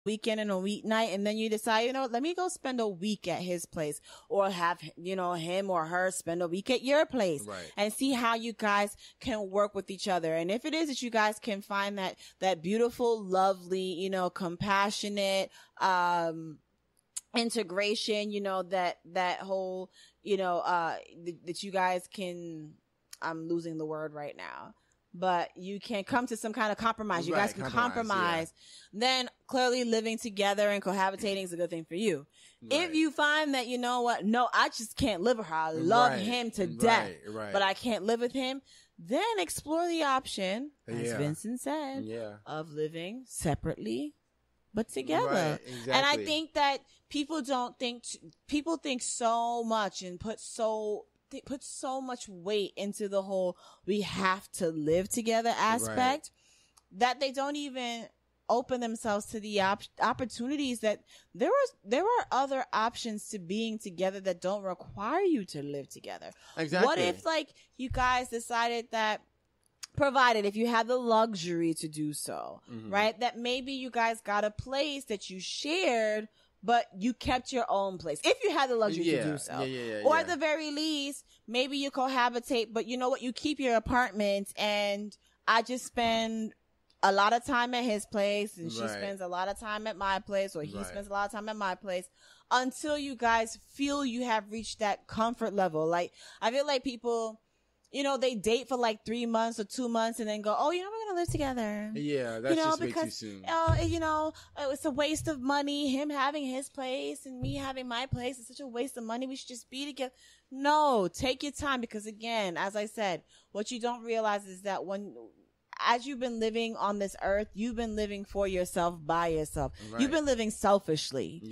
weekend and a weeknight, and then you decide, you know, let me go spend a week at his place, or have, you know, him or her spend a week at your place, and see how you guys can work with each other. And if it is that you guys can find that beautiful, lovely, you know, compassionate, integration, you know, that whole, you know, that you guys can, I'm losing the word right now, but you can come to some kind of compromise. You guys can compromise. Then clearly living together and cohabitating is a good thing for you. If you find that, you know what, no, I just can't live with her. I love him to death, but I can't live with him. Then explore the option, as Vincent said, of living separately but together. Exactly. And I think that people think so much and put so much weight into the whole we have to live together aspect that they don't even open themselves to the opportunities that there are other options to being together that don't require you to live together. Exactly. What if, like, you guys decided that, provided if you have the luxury to do so, right, that maybe you guys got a place that you shared, but you kept your own place if you had the luxury to do so. Or at the very least, maybe you cohabitate, but you know what, you keep your apartment, and I just spend a lot of time at his place, and she spends a lot of time at my place, or he spends a lot of time at my place, until you guys feel you have reached that comfort level. Like, I feel like people, you know, they date for like 3 months or 2 months and then go, oh, you know, we're going to live together. Yeah, that's, you know, just way too soon. You know, it's a waste of money. Him having his place and me having my place is such a waste of money. We should just be together. No, take your time, because again, as I said, what you don't realize is that as you've been living on this earth, you've been living for yourself, by yourself. You've been living selfishly.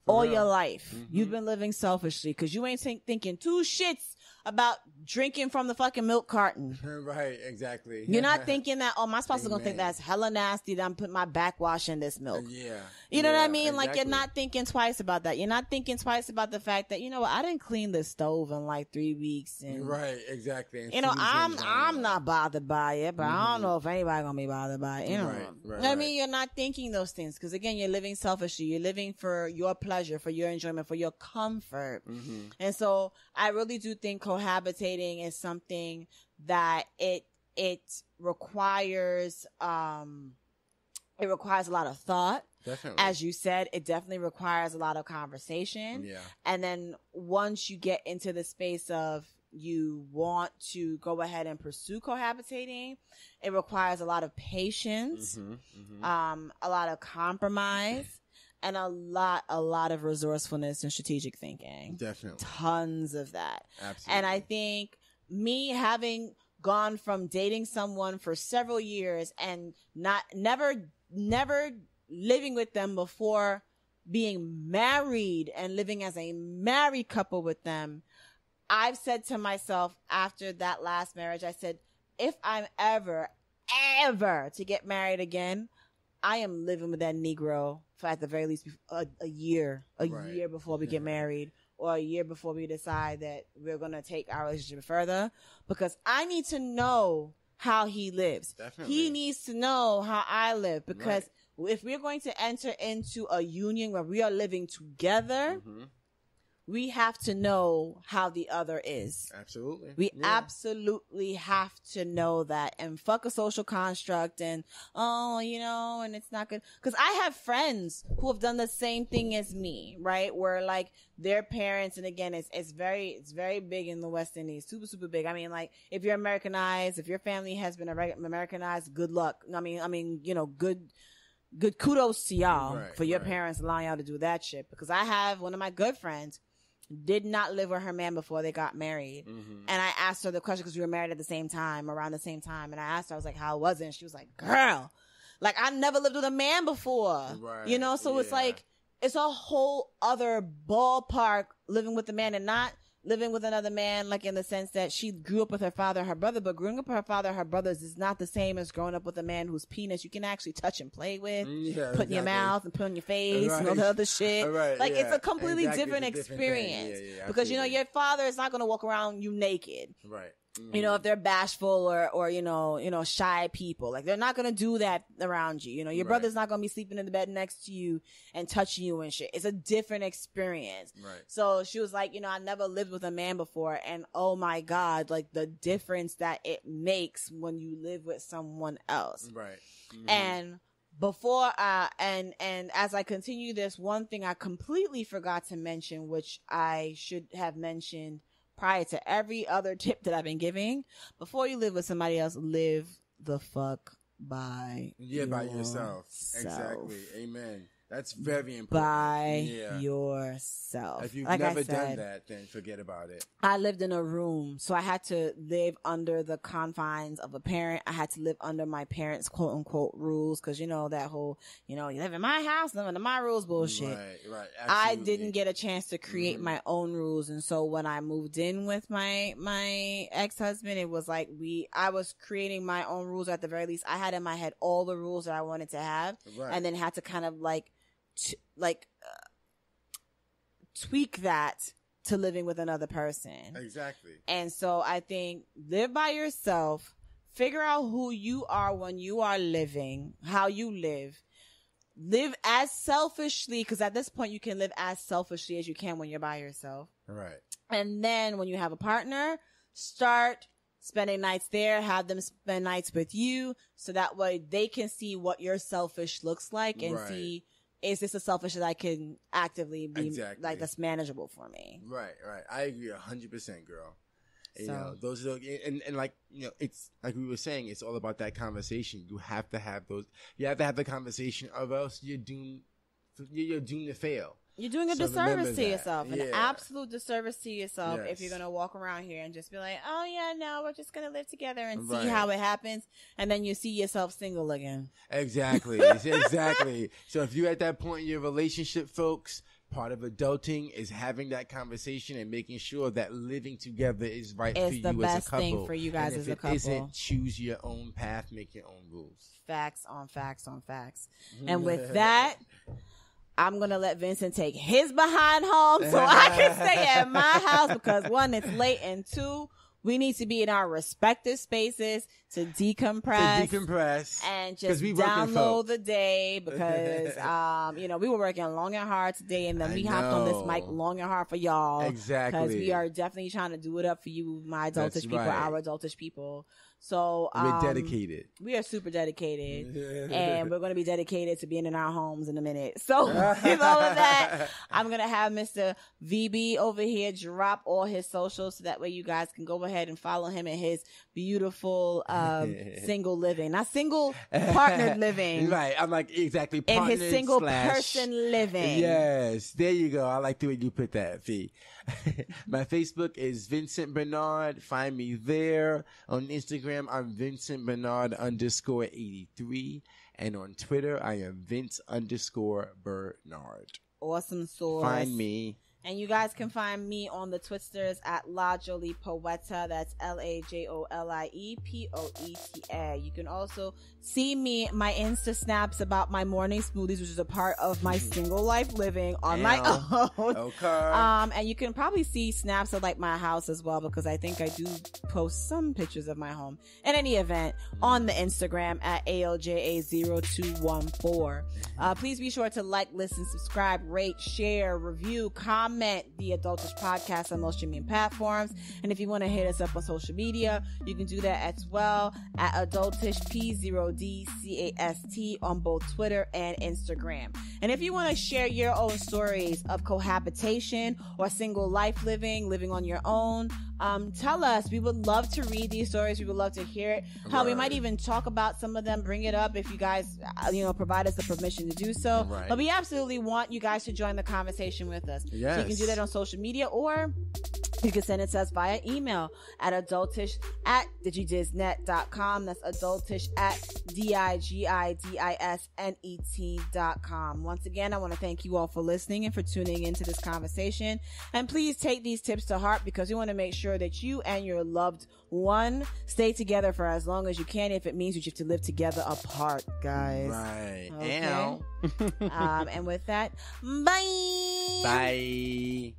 All your life. You've been living selfishly, because you ain't thinking two shits about drinking from the fucking milk carton. Exactly. You're not thinking that, oh, my spouse is going to think that's hella nasty that I'm putting my backwash in this milk. You know what I mean? Exactly. Like, you're not thinking twice about that. You're not thinking twice about the fact that, you know what, I didn't clean the stove in like 3 weeks. And, exactly. And you know, I'm not bothered by it, but I don't know if anybody going to be bothered by it. You know what I mean? You're not thinking those things, because again, you're living selfishly. You're living for your pleasure, for your enjoyment, for your comfort. And so I really do think cohabitating is something that it requires a lot of thought. Definitely. As you said, it definitely requires a lot of conversation. And then once you get into the space of you want to go ahead and pursue cohabitating, it requires a lot of patience, a lot of compromise, and a lot of resourcefulness and strategic thinking. Definitely. Tons of that. Absolutely. And I think me having gone from dating someone for several years and never living with them before being married and living as a married couple with them, I've said to myself after that last marriage, I said, if I'm ever to get married again, I am living with that Negro for at the very least a year before we get married, or a year before we decide that we're going to take our relationship further, because I need to know how he lives. Definitely. He needs to know how I live, because if we're going to enter into a union where we are living together, we have to know how the other is. Absolutely. We absolutely have to know that, and fuck a social construct and, oh, you know, and it's not good. Cause I have friends who have done the same thing as me, right? Where like their parents, and again, it's very big in the West Indies, super, super big. I mean, like if you're Americanized, if your family has been Americanized, good luck. I mean, you know, good kudos to y'all for your parents allowing y'all to do that shit. Because I have one of my good friends did not live with her man before they got married. And I asked her the question, because we were married at the same time, around the same time. And I asked her, I was like, how was it? And she was like, girl, like I never lived with a man before. You know, so it's like, it's a whole other ballpark living with a man, and not living with another man, like in the sense that she grew up with her father and her brother, but growing up with her father and her brothers is not the same as growing up with a man whose penis you can actually touch and play with, put in your mouth and put on your face and all the other shit. Like it's a completely different experience. Because you know, your father is not going to walk around you naked. You know, if they're bashful or shy people, like they're not gonna do that around you. You know, your brother's not gonna be sleeping in the bed next to you and touching you and shit. It's a different experience. Right. So she was like, I never lived with a man before, and oh my God, like the difference that it makes when you live with someone else. Right. Mm-hmm. And before and as I continue this, one thing I completely forgot to mention, which I should have mentioned prior to every other tip that I've been giving: before you live with somebody else, live the fuck by yourself. Exactly. Amen. That's very important. By yourself. If you've never done that, then forget about it. I lived in a room, so I had to live under the confines of a parent. I had to live under my parents' quote unquote rules, because that whole, you live in my house, live under my rules bullshit. Right. Absolutely. I didn't get a chance to create my own rules, and so when I moved in with my ex-husband, it was like I was creating my own rules. At the very least, I had in my head all the rules that I wanted to have, and then had to kind of tweak that to living with another person. Exactly. And so I think live by yourself, figure out who you are when you are living, how you live as selfishly, because at this point you can live as selfishly as you can when you're by yourself. Right. And then when you have a partner, start spending nights there, have them spend nights with you, so that way they can see what your selfish looks like and see, is this a selfish that I can actively be like that's manageable for me? Right. I agree 100%, girl. Those are and like it's like we were saying, it's all about that conversation. You have to have those. You have to have the conversation, or else you're doomed to fail. You're doing a disservice to yourself, an absolute disservice to yourself if you're going to walk around here and just be like, oh yeah, no, we're just going to live together and see how it happens. And then you see yourself single again. Exactly. Exactly. So if you're at that point in your relationship, folks, part of adulting is having that conversation and making sure that living together is right for you as a couple. It's the best thing for you guys as a couple. If it isn't, choose your own path, make your own rules. Facts on facts on facts. And with that, I'm going to let Vincent take his behind home so I can stay at my house, because one, it's late, and two, we need to be in our respective spaces to decompress. And just download the day, because, we were working long and hard today, and then we hopped on this mic long and hard for y'all. Exactly. Because we are definitely trying to do it up for you, my adultish people, our adultish people. So we're dedicated. We are super dedicated, and we're going to be dedicated to being in our homes in a minute. So with all of that, I'm going to have Mr. VB over here drop all his socials, so that way you guys can go ahead and follow him in his beautiful single living, not single partnered living. Right, I'm like exactly in his single person living. Yes, there you go. I like the way you put that, V. My Facebook is Vincent Bernard. Find me there. On Instagram, I'm Vincent Bernard _83. And on Twitter, I am Vince _Bernard. Awesome source. Find me. And you guys can find me on the Twitsters at La Jolie Poeta. That's LAJOLIEPOETA. You can also see my Insta snaps about my morning smoothies, which is a part of my single life living on my own. Okay. And you can probably see snaps of like my house as well, because I think I do post some pictures of my home. In any event, on the Instagram at ALJA0214. Please be sure to like, listen, subscribe, rate, share, review, comment the Adultish Podcast on those streaming platforms. And if you want to hit us up on social media, you can do that as well at Adultish P0DCAST on both Twitter and Instagram. And if you want to share your own stories of cohabitation or single life living on your own, tell us. We would love to read these stories. We would love to hear it. Hell, we might even talk about some of them, bring it up if you guys, provide us the permission to do so. Right. But we absolutely want you guys to join the conversation with us. Yes. So you can do that on social media, or you can send it to us via email at adultish@digidisnet.com. That's adultish@digidisnet.com. Once again, I want to thank you all for listening and for tuning into this conversation. And please take these tips to heart, because we want to make sure that you and your loved one stay together for as long as you can, if it means you have to live together apart, guys. Right. Okay. And with that, bye. Bye.